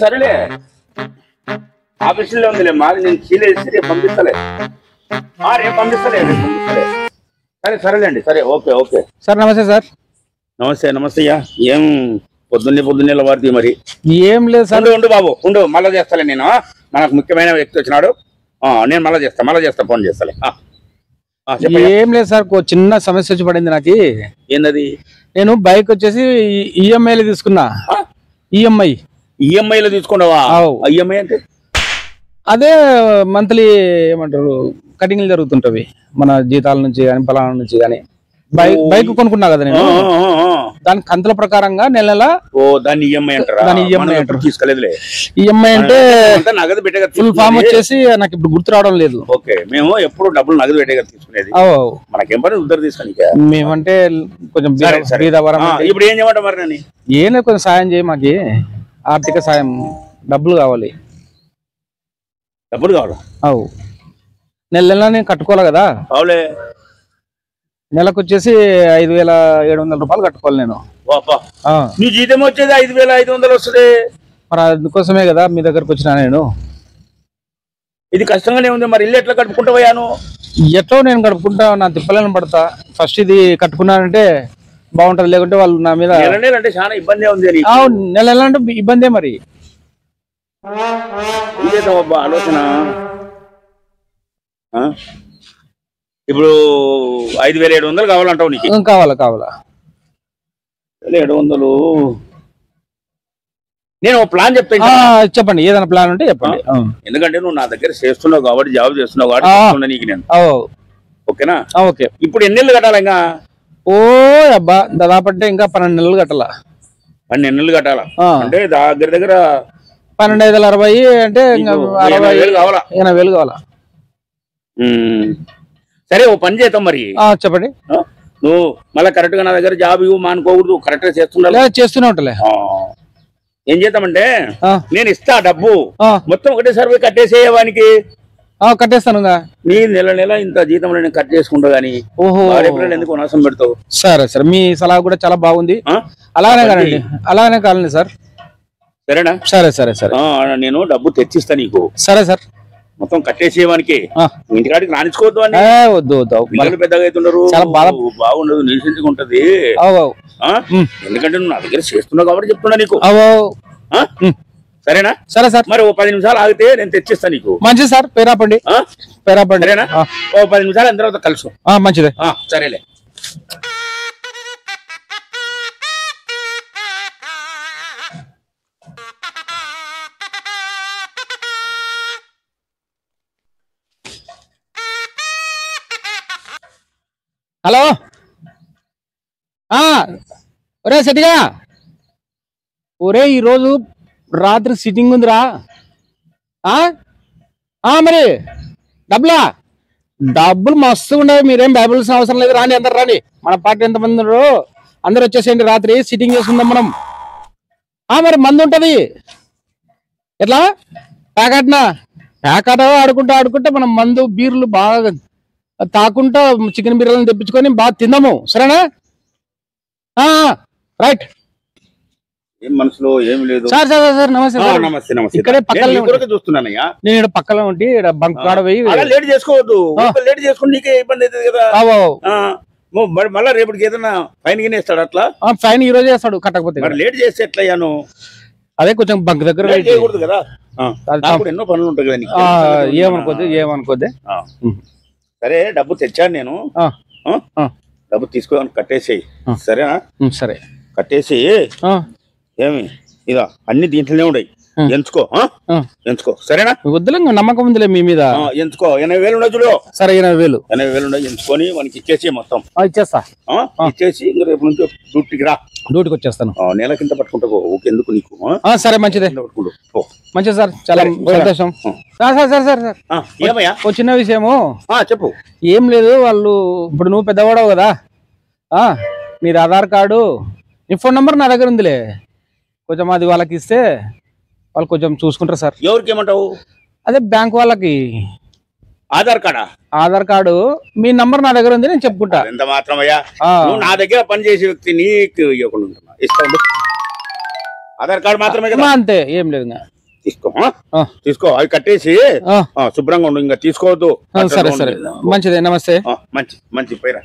సరేలే ఆఫీసులో ఉందిలే మాది నేను చీలేసి రేపు పంపిస్తలే రేపు పంపిస్తలే సరే సరేలేండి సరే ఓకే ఓకే సార్ నమస్తే సార్. నమస్తే నమస్తే అయ్యా ఏం పొద్దున్నే వాడితే మరి ఏం లేదు సార్. ఉండు బాబు ఉండు మళ్ళా చేస్తాలే నేను మనకు ముఖ్యమైన వ్యక్తి వచ్చినాడు నేను మళ్ళా చేస్తా ఫోన్ చేస్తాలే ఏం లేదు సార్ చిన్న సమస్య వచ్చి పడింది నాకు. ఏందది? నేను బైక్ వచ్చేసి ఈఎంఐలో తీసుకున్నా. ఈఎంఐలో తీసుకున్నావా? ఈఎంఐ అంటే అదే మంత్లీ ఏమంటారు కటింగ్లు జరుగుతుంటవి మన జీతాల నుంచి కానీ పలానా నుంచి కానీ. బైక్ కొనుక్కున్నా కదా నేను, దాని కంతుల ప్రకారంగా నెల దాన్ని ఈఎంఐ అంటారు. తీసుకోలేదులే. ఈఎంఐ అంటే నగదు పెట్టే ఫుల్ ఫామ్ వచ్చేసి నాకు ఇప్పుడు గుర్తు రావడం లేదు. ఓకే మేము ఎప్పుడు డబ్బులు నగదు పెట్టే తీసుకునేది. మనకేం పని ఉద్దరు తీసుకొని మేమంటే కొంచెం ఇప్పుడు ఏం చేయమంటావు మరి? నేను ఏం లేదు, కొంచెం సాయం చేయి, మాకి ఆర్థిక సాయం, డబ్బులు కావాలి. డబ్బులు కావాలి? నెల నేను కట్టుకోవాలి కదా. అవులే. నెలకు వచ్చేసి 5,700 రూపాయలు కట్టుకోవాలి నేను. నీ జీతం వచ్చేది 5,500 వస్తుంది. మరి అందుకోసమే కదా మీ దగ్గరకు వచ్చినా నేను. ఇది కష్టంగానే ఉంది మరి. ఇల్లు ఎట్లా కట్టుకుంటావయ్యాను? ఎట్లో నేను కట్టుకుంటా, నా తిప్పలను పడతా. ఫస్ట్ ఇది కట్టుకున్నానంటే బాగుంటది, లేకుంటే వాళ్ళు నా మీద అంటే చాలా ఇబ్బంది ఉంది. నెల అంటే ఇబ్బందే మరి. ఆలోచన ఇప్పుడు 5,700 కావాలంటావు నీకు? కావాలా 700. నేను ప్లాన్ చెప్తాను. చెప్పండి, ఏదైనా ప్లాన్ ఉంటే చెప్పండి. ఎందుకంటే నువ్వు నా దగ్గర చేస్తున్నావు కాబట్టి, జాబ్ చేస్తున్నావు కాబట్టి నీకు నేను ఓకేనా? ఓకే. ఇప్పుడు ఎన్ని నెలలు కట్టాలి? ఇంకా అబ్బా దాదాపు అంటే ఇంకా 12 నెలలు కట్టాలా. 12 నెలలు కట్టాలా అంటే దగ్గర 12,560 అంటే 80,000 కావాలా? 80,000 కావాలా. సరే ఓ పని చేద్దాం మరి. చెప్పండి. నువ్వు మళ్ళీ కరెక్ట్ గా నా దగ్గర జాబ్ ఇవ్వు మానుకోకూడదు, కరెక్ట్ గా చేస్తూనే ఉంటలే. ఏం చేద్దాం నేను ఇస్తా డబ్బు మొత్తం ఒకటేసారి కట్టేసేవానికి. కట్టేస్తాను. నీ నెల ఇంత జీతంలో నేను కట్ చేసుకుంటా గానీ ఎందుకు నాశనం పెడతావు? సరే మీ సలహా కూడా చాలా బాగుంది. అలానే కాలండి సార్. సరేనా? సరే నేను డబ్బు తెచ్చిస్తా నీకు. సరే సార్. మొత్తం కట్టేసేవానికి ఇంటికాడికి రాణించుకోవద్దు అని. వద్దు పిల్లలు పెద్దగా అవుతున్నారు, బాగుండదు, నిలిచించుగా ఉంటది. ఎందుకంటే నువ్వు నా దగ్గర చేస్తున్నావు కాబట్టి చెప్తున్నా నీకు. సరేనా? సరే సార్. మరి ఓ 10 నిమిషాలు ఆగితే నేను తెచ్చిస్తా నీకు. మంచిది సార్. పేరాపండి. సరేనా? ఓ 10 నిమిషాలు అందరూ కలుసు. మంచిదే. సరేలే. హలో, ఒరే సెట్టిగా, ఒరే ఈరోజు రాత్రి సిట్టింగ్ ఉందిరా. మరి డబ్బులు మస్తు ఉండవు. మీరేం బైబిల్స్ అవసరం లేదు, రాని అందరు రాని. మన పార్టీ ఎంతమంది ఉన్నారు అందరు వచ్చేసేయండి. రాత్రి సిట్టింగ్ చేసుకుందాం మనం. మరి మందు ఉంటది. ఎట్లా ప్యాకాట ఆడుకుంటా మనం మందు బీర్లు బాగా తాకుంటా చికెన్ బిర్యానీ తెప్పించుకొని బాగా తిందాము. సరేనా? రైట్. ఏం మనసులో ఏమి లేదు. సార్ నమస్తే. ఇక్కడే పక్కన చూస్తున్నానయ్యా. నేను ఇక్కడ పక్కన ఉండి బంక్ కాడ పోయి. లేట్ చేసుకోవద్దు. లేట్ చేసుకుని నీకే ఇబ్బంది అవుతుంది కదా. మళ్ళీ రేపటికి ఏదైనా ఫైన్ గినే ఇస్తాడు. అట్లా ఫైన్ ఈ రోజు వేస్తాడు కట్టకపోతే. మరి లేట్ చేస్తే ఎట్లా అయ్యాను? అదే కొంచెం బంక్ దగ్గర చేయకూడదు కదా. ఎన్నో పనులు ఉంటాయి కదా. ఏమనుకోద్ది. సరే డబ్బు తెచ్చాను నేను. డబ్బు తీసుకోని కట్టేసేయి. సరేనా? సరే కట్టేసి ఏమి ఇదా అన్ని దీంట్లోనే ఉన్నాయి. ఎంచుకో సరేనా? వద్దులే, నమ్మకం ఉందిలే మీ మీద. ఎంచుకో. 80,000 ఉన్నాయి చూడు. సరే 80,000 ఉన్నాయి. ఎంచుకొని మనకి ఇచ్చేసి మొత్తం ఇచ్చేస్తా. ఇచ్చేసి ఇంకా రేపు నుంచి డ్యూటీకి రా. డ్యూటీకి వచ్చేస్తాను. నెల కింద పట్టుకుంటావు. ఎందుకు నీకు? సరే మంచిదే. మంచిది సార్, చాలా సంతోషం. సార్ ఏమయ్యా ఓ చిన్న విషయము. చెప్పు. ఏం లేదు, వాళ్ళు ఇప్పుడు నువ్వు పెద్దవాడవు కదా, నీది ఆధార్ కార్డు, నీ ఫోన్ నంబర్ నా దగ్గర ఉందిలే. కొంచెం అది వాళ్ళకి ఇస్తే వాళ్ళు కొంచెం చూసుకుంటారు సార్. ఎవరికి ఏమంటావు? అదే బ్యాంక్ వాళ్ళకి. ఆధార్ కార్డు మీ నంబర్ నా దగ్గర ఉంది, నేను చెప్పుకుంటా. ఎంత మాత్రమయ్యా, నా దగ్గర పనిచేసే వ్యక్తి నీకు ఇవ్వకుండా ఇస్తా. ఆధార్ కార్డు మాత్రమే కదా? అంతే, ఏం లేదు. తీసుకో తీసుకో, అవి కట్టేసి శుభ్రంగా ఉండు, ఇంకా తీసుకోవద్దు. సరే సరే, మంచిదే. నమస్తే. మంచి మంచి పోయిరా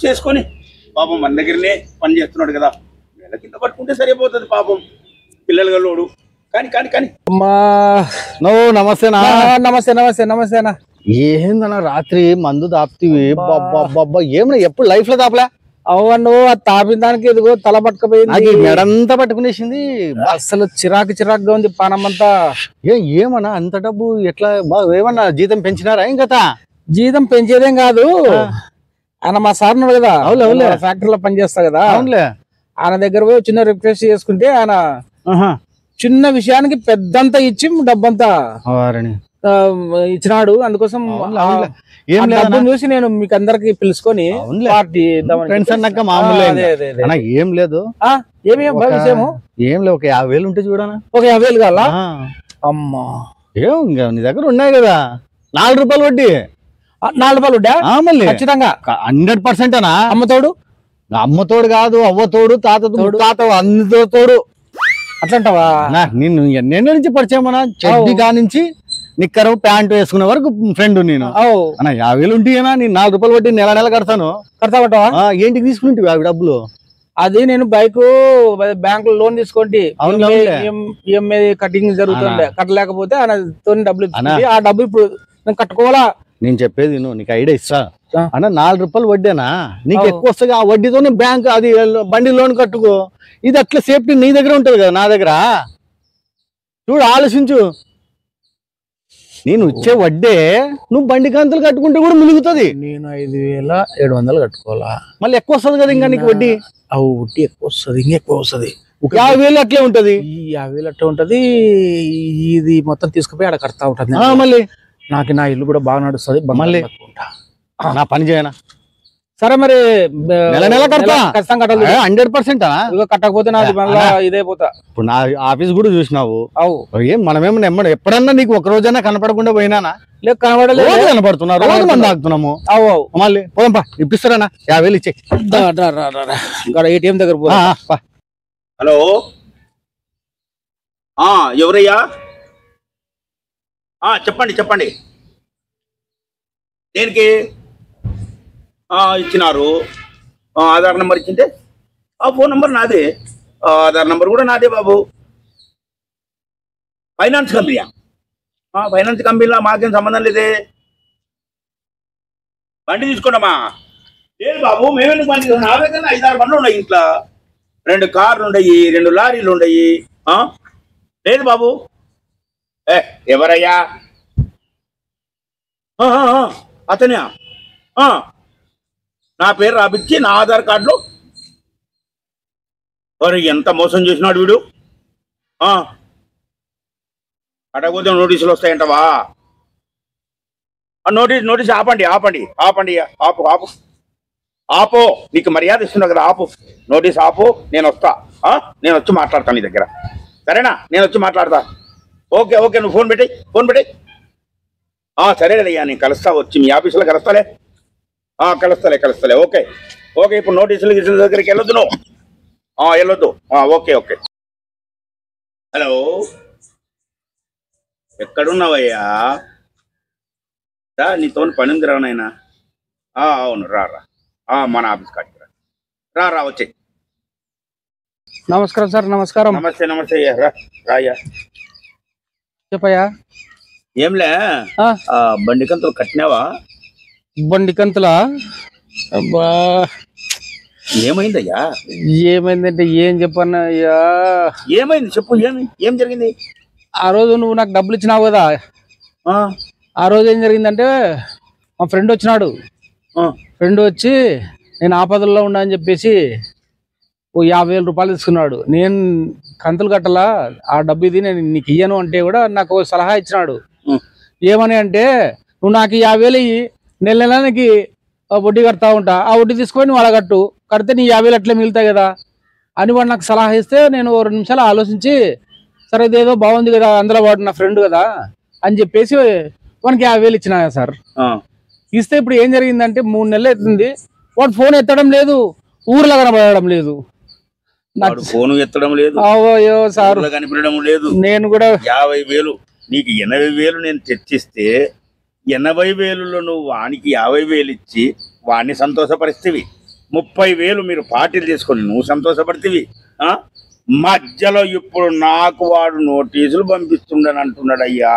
చేసుకొని. పాపం మన దగ్గరనే పని చేస్తున్నాడు కదా, నెల కింద పట్టుకుంటే సరిపోతుంది పాపం, పిల్లలు గల్లోడు. కానీ కానీ కానీ నమస్తేనా? నమస్తే నమస్తే నమస్తేనా. ఏందన్నా రాత్రి మందు దాపుతీవి? ఏమన్నా ఎప్పుడు లైఫ్ లో దాపలే? అవును, తాపిన దానికి ఎదుగో తల పట్టుకపోయింది, మెడంతా పట్టుకునేసింది. అసలు చిరాకు చిరాకుగా ఉంది పానమంతా. ఏమన్నా అంత డబ్బు ఎట్లా? ఏమన్నా జీతం పెంచినారా? ఇంకా జీతం పెంచేదేం కాదు, ఆయన మా సార్ ఉన్నాడు కదా, అవును ఫ్యాక్టరీలో పనిచేస్తా కదా, అవునులే, ఆయన దగ్గర పోయి చిన్న రిక్వెస్ట్ చేసుకుంటే ఆయన చిన్న విషయానికి పెద్దంతా ఇచ్చి డబ్బంతా ఇచ్చినాడు. అందుకోసం చూసి నేను మీకు అందరికి పిలుచుకొని పార్టీ ఏం లేదు. విషయము ఏం లేదు, ఒక 50,000 ఉంటే చూడనా? ఒక 50,000 కావాలా? అమ్మా, ఏం ఇంకా నీ దగ్గర ఉన్నాయి కదా, 4 రూపాయలు వడ్డీ. 4 రూపాయలు వడ్డా? మళ్ళీ ఖచ్చితంగా 100% అనా? అమ్మతోడు? అమ్మతోడు కాదు, అవ్వతోడు, తాత అందతో తోడు. అట్లంటావా? నిన్ను ఎన్నెన్న నుంచి పరిచయం అన్నా, చెడ్డి కానించి నిక్కరు ప్యాంటు వేసుకునే వరకు ఫ్రెండ్ నేను. అన్న 50,000 ఉంటేనా? నేను 4 రూపాయలు వడ్డీ నెల నెల కడతాను. కడతావా? ఏంటికి తీసుకుంటే అవి డబ్బులు? అది నేను బైక్ బ్యాంక్ లో లోన్ తీసుకోండి, ఈఎంఐ కటింగ్ జరుగుతుండే, కట్టలేకపోతే ఆయన డబ్బులు ఇచ్చింది. ఆ డబ్బు ఇప్పుడు నేను కట్టుకోవాలా? నేను చెప్పేది నీకు ఐడియా ఇస్తా అన్న. 4 రూపాయలు వడ్డీనా? నీకు ఎక్కువ వస్తుంది, ఆ వడ్డీతోనే బ్యాంక్ అది బండి లోన్ కట్టుకో. ఇది అట్లా సేఫ్టీ నీ దగ్గర ఉంటది కదా, నా దగ్గర. చూడు, ఆలోచించు. నేను వచ్చే వడ్డే నువ్వు బండి కంతులు కట్టుకుంటే కూడా ములుగుతుంది. నేను 5,700 కట్టుకోవాలా? మళ్ళీ ఎక్కువ వస్తుంది కదా ఇంకా నీకు వడ్డీ. వడ్డీ ఎక్కువ వస్తుంది, ఇంకెక్కువ వస్తుంది. 50,000 అట్లే ఉంటది. 50,000 అట్లే ఉంటది. ఇది మొత్తం తీసుకుపోయి ఆడ కడతా ఉంటది. మళ్ళీ నాకు నా ఇల్లు కూడా బాగా నడుస్తుంది. మళ్ళీ నా పని చేయనా? సరే మరి నెల నెల కడతా, ఖచ్చితంగా కట్టాలి. 100%. కట్టకపోతే నాది మళ్ళీ ఇదైపోతా. ఇప్పుడు నా ఆఫీస్ కూడా చూసినావు. ఏం మనమేమో ఎప్పుడన్నా నీకు ఒక రోజైనా కనపడకుండా పోయినానా? లేదు, కనపడలేదు. కనపడుతున్నారు, రోజు మంది తాగుతున్నాము. మళ్ళీ పోదాంపా, ఇప్పిస్తారా? 50,000 ఇచ్చే. ఏటీఎం దగ్గర పో. హలో, ఎవరయ్యా? చెప్పండి చెప్పండి. దేనికి ఇచ్చినారు? ఆధార్ నెంబర్ ఇచ్చింటే ఫోన్ నెంబర్ నాదే, ఆధార్ నెంబర్ కూడా నాదే బాబు. ఫైనాన్స్ కంపెనీయా? ఫైనాన్స్ కంపెనీలో మాకేం సంబంధం లేదే. బండి తీసుకున్నామా? లేదు బాబు, మేమెందుకు బండి తీసుకున్నాం? నా దగ్గర 5-6 బండ్లు ఉన్నాయి ఇంట్లో, 2 కార్లు ఉన్నాయి, 2 లారీలు ఉన్నాయి. లేదు బాబు. ఎవరయ్యా? అతనే. నా పేరు రాపిచ్చి నా ఆధార్ కార్డులో. మరి ఎంత మోసం చేసినాడు వీడు. అడగపోతే నోటీసులు వస్తాయంటవా? నోటీస్ ఆపండి ఆపండి ఆపండి, ఆపు ఆపు ఆపో. నీకు మర్యాద ఇస్తున్నా కదా, ఆపు. నోటీస్ ఆపు, నేను వస్తా. నేను వచ్చి మాట్లాడతాను నీ దగ్గర, సరేనా? నేను వచ్చి మాట్లాడతా. ఓకే ఓకే, నువ్వు ఫోన్ పెట్టేయి. సరేలయ్యా, నేను కలుస్తా, వచ్చి మీ ఆఫీసులో కలుస్తాలే. కలుస్తాలే. ఓకే ఓకే, ఇప్పుడు నోటీసులు దగ్గరికి వెళ్ళొద్దు నువ్వు. వెళ్ళొద్దు. Okay okay. హలో, ఎక్కడున్నావయ్యా? నీతో పని ఉంది రా నాయనా. అవును, రా మన ఆఫీస్ కాడికి రా వచ్చేయి. నమస్కారం సార్. నమస్కారం. నమస్తే అయ్యా, రాయ్యా. చెప్పయ్యా. ఏంలే, బండి కంతులు కట్టినావా? బండి కంతులా? అబ్బా, ఏమైందయ్యా? ఏమైందంటే ఏం చెప్పన్నా అయ్యా? ఏమైంది చెప్పు, ఏం జరిగింది? ఆ రోజు నువ్వు నాకు డబ్బులు ఇచ్చినావు కదా, ఆ రోజు ఏం జరిగిందంటే మా ఫ్రెండ్ వచ్చినాడు. ఫ్రెండ్ వచ్చి నేను ఆపదల్లో ఉన్నా అని చెప్పేసి ఓ 50,000 రూపాయలు తీసుకున్నాడు. నేను కంతులు కట్టాలా, ఆ డబ్బు ఇది నేను నీకు ఇయ్యను అంటే కూడా నాకు సలహా ఇచ్చినాడు. ఏమని అంటే, నువ్వు నాకు 50,000 ఇయ్యి, నెల నెలకి వడ్డీ కడతా ఉంటా, ఆ వడ్డీ తీసుకొని నువ్వు అలా కడితే నీ 50,000 అట్లే మిగులుతాయి కదా అని వాడు నాకు సలహా ఇస్తే, నేను 2 నిమిషాలు ఆలోచించి సరే ఇదేదో బాగుంది కదా, అందులో వాడు నా ఫ్రెండ్ కదా అని చెప్పేసి వానికి 50,000 ఇచ్చినా సార్. ఇస్తే ఇప్పుడు ఏం జరిగిందంటే 3 నెలలు అవుతుంది, వాడు ఫోన్ ఎత్తడం లేదు, ఊర్లో కనబడడం లేదు. వాడు ఫోను ఎత్తడం లేదు, అయ్యో సార్ కనిపించడం లేదు. నేను కూడా 50,000 నీకు 80,000 నేను తెచ్చిస్తే 80,000లో నువ్వు వానికి 50,000 ఇచ్చి వాడిని సంతోషపరిస్తేవి. 30,000 మీరు పార్టీలు చేసుకొని నువ్వు సంతోషపడితేవి. మధ్యలో ఇప్పుడు నాకు వాడు నోటీసులు పంపిస్తుండని అంటున్నాడు అయ్యా.